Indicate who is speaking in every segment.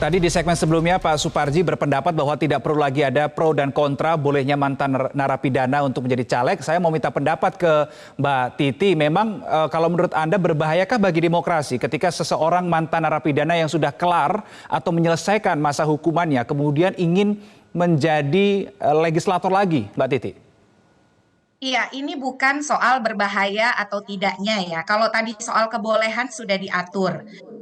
Speaker 1: Tadi di segmen sebelumnya Pak Suparji berpendapat bahwa tidak perlu lagi ada pro dan kontra bolehnya mantan narapidana untuk menjadi caleg. Saya mau minta pendapat ke Mbak Titi. Memang kalau menurut Anda berbahayakah bagi demokrasi ketika seseorang mantan narapidana yang sudah kelar atau menyelesaikan masa hukumannya kemudian ingin menjadi legislator lagi, Mbak Titi?
Speaker 2: Iya, ini bukan soal berbahaya atau tidaknya ya. Kalau tadi soal kebolehan sudah diatur.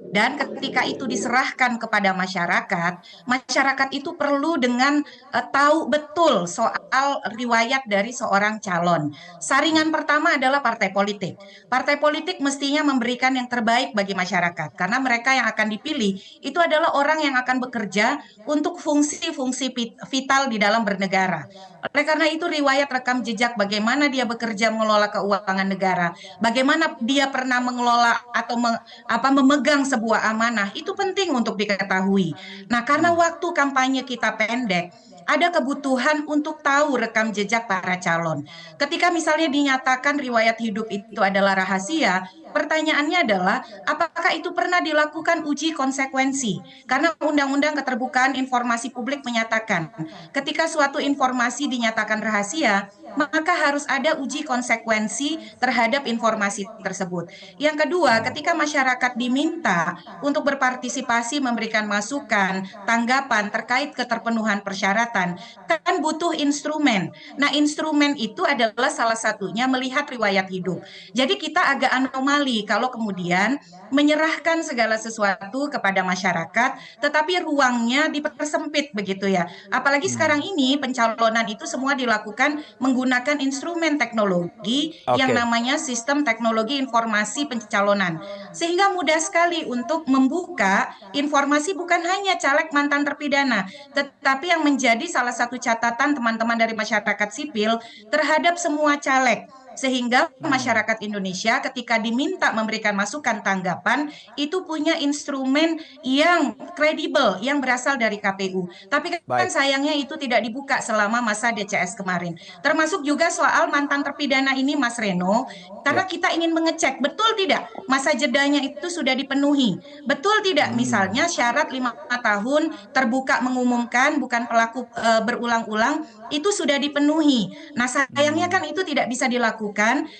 Speaker 2: Dan ketika itu diserahkan kepada masyarakat, masyarakat itu perlu dengan tahu betul soal riwayat dari seorang calon. Saringan pertama adalah partai politik. Partai politik mestinya memberikan yang terbaik bagi masyarakat, karena mereka yang akan dipilih itu adalah orang yang akan bekerja untuk fungsi-fungsi vital di dalam bernegara. Oleh karena itu, riwayat rekam jejak bagaimana dia bekerja mengelola keuangan negara, bagaimana dia pernah mengelola atau memegang sebuah amanah, itu penting untuk diketahui. Nah, karena waktu kampanye kita pendek, ada kebutuhan untuk tahu rekam jejak para calon. Ketika misalnya dinyatakan riwayat hidup itu adalah rahasia, pertanyaannya adalah apakah itu pernah dilakukan uji konsekuensi? Karena Undang-Undang Keterbukaan Informasi Publik menyatakan ketika suatu informasi dinyatakan rahasia, maka harus ada uji konsekuensi terhadap informasi tersebut. Yang kedua, ketika masyarakat diminta untuk berpartisipasi memberikan masukan, tanggapan terkait keterpenuhan persyaratan, kan butuh instrumen. Nah, instrumen itu adalah salah satunya melihat riwayat hidup. Jadi kita agak anomali kalau kemudian menyerahkan segala sesuatu kepada masyarakat, tetapi ruangnya dipersempit begitu ya. Apalagi sekarang ini pencalonan itu semua dilakukan menggunakan instrumen teknologi yang
Speaker 1: Oke,
Speaker 2: namanya sistem teknologi informasi pencalonan. Sehingga mudah sekali untuk membuka informasi bukan hanya caleg mantan terpidana, tetapi yang menjadi salah satu catatan teman-teman dari masyarakat sipil terhadap semua caleg. Sehingga masyarakat Indonesia ketika diminta memberikan masukan tanggapan, itu punya instrumen yang kredibel, yang berasal dari KPU. Tapi kan
Speaker 1: baik.
Speaker 2: sayangnya itu tidak dibuka selama masa DCS kemarin. Termasuk juga soal mantan terpidana ini, Mas Reno,
Speaker 1: Ya.
Speaker 2: karena kita ingin mengecek, betul tidak masa jedanya itu sudah dipenuhi. Betul tidak misalnya syarat 5 tahun terbuka mengumumkan bukan pelaku berulang-ulang, itu sudah dipenuhi. Nah, sayangnya kan itu tidak bisa dilakukan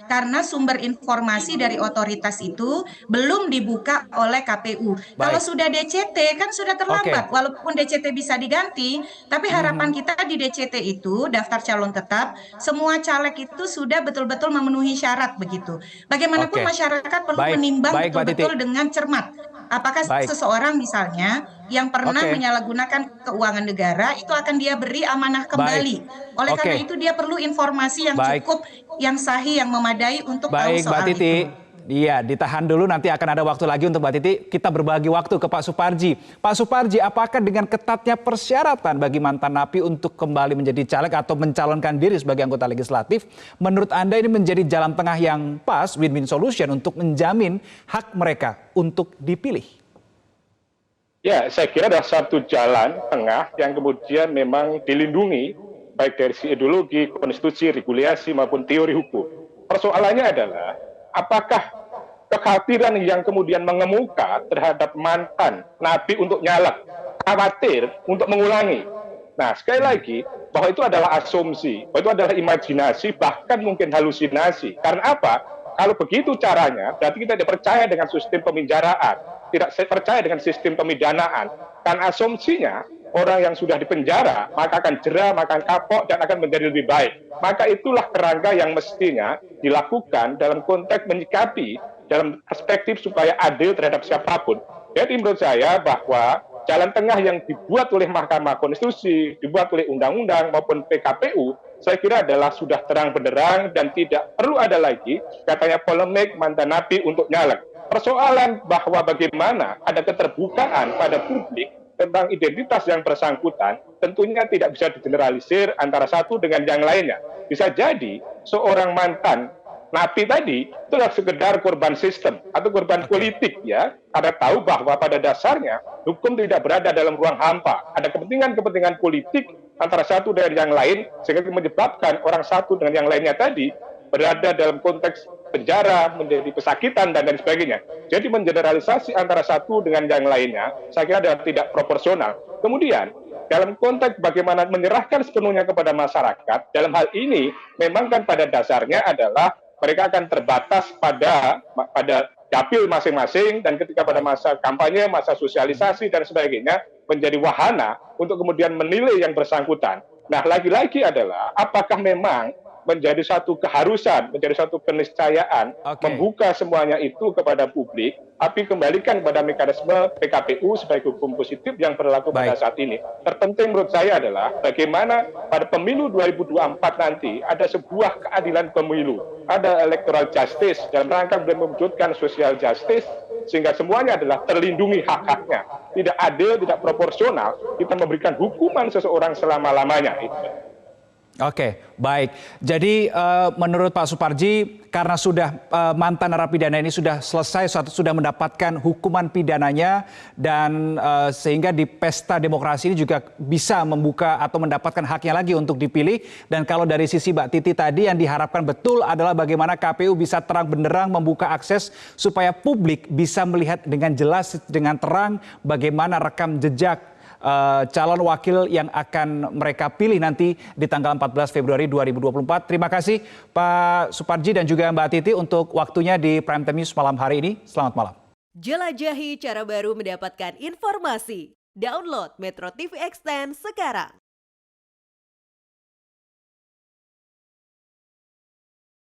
Speaker 2: karena sumber informasi dari otoritas itu belum dibuka oleh KPU. Kalau
Speaker 1: Baik.
Speaker 2: sudah DCT kan sudah
Speaker 1: Oke.
Speaker 2: terlambat. Walaupun DCT bisa diganti, tapi harapan kita di DCT itu daftar calon tetap, semua caleg itu sudah betul-betul memenuhi syarat begitu. Bagaimanapun
Speaker 1: Oke.
Speaker 2: masyarakat perlu
Speaker 1: Baik,
Speaker 2: menimbang
Speaker 1: baik Mbak Titi.
Speaker 2: betul-betul dengan cermat. Apakah
Speaker 1: Baik.
Speaker 2: seseorang misalnya yang pernah
Speaker 1: Oke.
Speaker 2: menyalahgunakan keuangan negara itu akan dia beri amanah
Speaker 1: Baik.
Speaker 2: kembali. Oleh karena
Speaker 1: Oke.
Speaker 2: itu dia perlu informasi yang
Speaker 1: Baik.
Speaker 2: cukup, yang sahih, yang memadai untuk tahu
Speaker 1: Baik Mbak
Speaker 2: soal
Speaker 1: Titi.
Speaker 2: itu.
Speaker 1: Iya, ditahan dulu, nanti akan ada waktu lagi untuk Mbak Titi. Kita berbagi waktu ke Pak Suparji. Pak Suparji, apakah dengan ketatnya persyaratan bagi mantan napi untuk kembali menjadi caleg atau mencalonkan diri sebagai anggota legislatif, menurut Anda ini menjadi jalan tengah yang pas, win-win solution untuk menjamin hak mereka untuk dipilih?
Speaker 3: Ya, saya kira ada satu jalan tengah yang kemudian memang dilindungi, baik dari si ideologi, konstitusi, regulasi, maupun teori hukum. Persoalannya adalah, apakah kekhawatiran yang kemudian mengemuka terhadap mantan napi untuk nyalek, khawatir untuk mengulangi. Nah, sekali lagi, bahwa itu adalah asumsi, bahwa itu adalah imajinasi, bahkan mungkin halusinasi. Karena apa? Kalau begitu caranya, berarti kita tidak percaya dengan sistem pemenjaraan, tidak percaya dengan sistem pemidanaan. Kan asumsinya, orang yang sudah dipenjara, maka akan jera, maka akan kapok, dan akan menjadi lebih baik. Maka itulah kerangka yang mestinya dilakukan dalam konteks menyikapi dalam perspektif supaya adil terhadap siapapun. Jadi menurut saya bahwa jalan tengah yang dibuat oleh Mahkamah Konstitusi, dibuat oleh undang-undang maupun PKPU, saya kira adalah sudah terang benderang dan tidak perlu ada lagi katanya polemik mantan napi untuk nyalek. Persoalan bahwa bagaimana ada keterbukaan pada publik tentang identitas yang bersangkutan tentunya tidak bisa digeneralisir antara satu dengan yang lainnya. Bisa jadi seorang mantan napi tadi itu adalah sekedar korban sistem atau korban politik ya, karena tahu bahwa pada dasarnya hukum tidak berada dalam ruang hampa, ada kepentingan-kepentingan politik antara satu dengan yang lain sehingga menyebabkan orang satu dengan yang lainnya tadi berada dalam konteks penjara, menjadi pesakitan, dan lain sebagainya. Jadi mengeneralisasi antara satu dengan yang lainnya, saya kira adalah tidak proporsional. Kemudian, dalam konteks bagaimana menyerahkan sepenuhnya kepada masyarakat, dalam hal ini memang kan pada dasarnya adalah mereka akan terbatas pada dapil masing-masing, dan ketika pada masa kampanye, masa sosialisasi, dan sebagainya, menjadi wahana untuk kemudian menilai yang bersangkutan. Nah, lagi-lagi adalah apakah memang menjadi satu keharusan, menjadi satu keniscayaan, membuka semuanya itu kepada publik, tapi kembalikan kepada mekanisme PKPU sebagai hukum positif yang berlaku pada saat ini. Terpenting menurut saya adalah bagaimana pada pemilu 2024 nanti ada sebuah keadilan pemilu, ada electoral justice dalam rangka mewujudkan social justice, sehingga semuanya adalah terlindungi hak-haknya. Tidak adil, tidak proporsional, kita memberikan hukuman seseorang selama-lamanya.
Speaker 1: Oke, baik. Jadi menurut Pak Suparji, karena sudah mantan narapidana ini sudah selesai, sudah mendapatkan hukuman pidananya, dan sehingga di pesta demokrasi ini juga bisa membuka atau mendapatkan haknya lagi untuk dipilih. Dan kalau dari sisi Mbak Titi tadi yang diharapkan betul adalah bagaimana KPU bisa terang benderang membuka akses supaya publik bisa melihat dengan jelas, dengan terang bagaimana rekam jejak calon wakil yang akan mereka pilih nanti di tanggal 14 Februari 2024. Terima kasih Pak Suparji dan juga Mbak Titi untuk waktunya di Prime Time News malam hari ini. Selamat malam.
Speaker 4: Jelajahi cara baru mendapatkan informasi. Download Metro TV Extend sekarang.